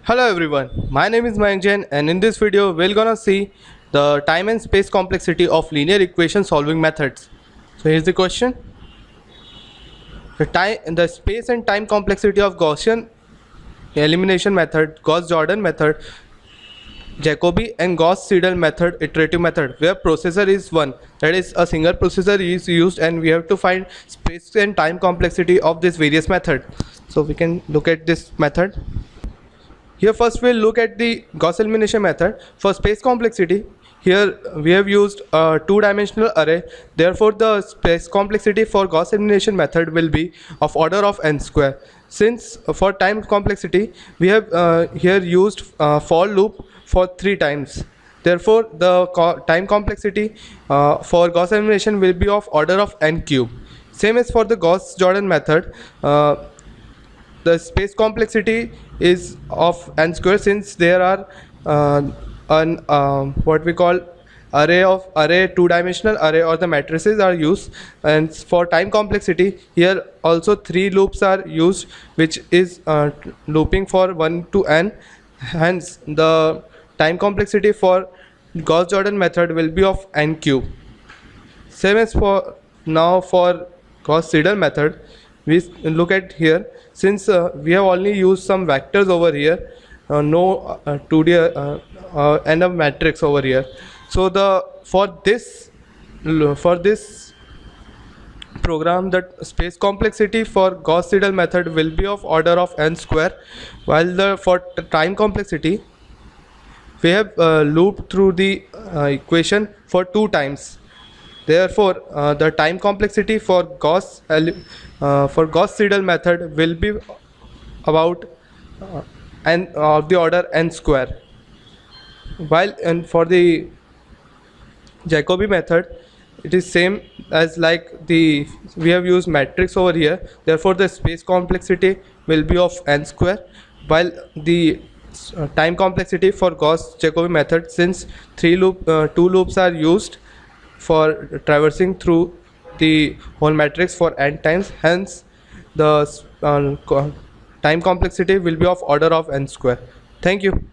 Hello everyone, my name is Mayank Jain and in this video we're gonna see the time and space complexity of linear equation solving methods. So here's the question. The space and time complexity of Gaussian elimination method, Gauss-Jordan method, Jacobi and Gauss-Seidel method, iterative method, where processor is one, that is a single processor is used, and we have to find space and time complexity of this various method. So we can look at this method. Here first we'll look at the Gauss elimination method. For space complexity, here we have used a two-dimensional array. Therefore, the space complexity for Gauss elimination method will be of order of n square. Since for time complexity, we have here used for loop for 3 times. Therefore, the time complexity for Gauss elimination will be of order of n cube. Same as for the Gauss-Jordan method. The space complexity is of n square, since there are what we call array two-dimensional array, or the matrices are used. And for time complexity, here also 3 loops are used, which is looping for 1 to n. Hence the time complexity for Gauss-Jordan method will be of n cube. Same as for Gauss-Seidel method, we look at here. Since we have only used some vectors over here, no 2D and a matrix over here. So for this program, that space complexity for Gauss-Seidel method will be of order of n square, while for time complexity we have looped through the equation for 2 times. Therefore, the time complexity for Gauss-Seidel method will be about n of the order n square. While for the Jacobi method, it is same as we have used matrix over here. Therefore, the space complexity will be of n square, while the time complexity for Gauss-Jacobi method, since 2 loops are used for traversing through the whole matrix for n times, hence the time complexity will be of order of n square. Thank you.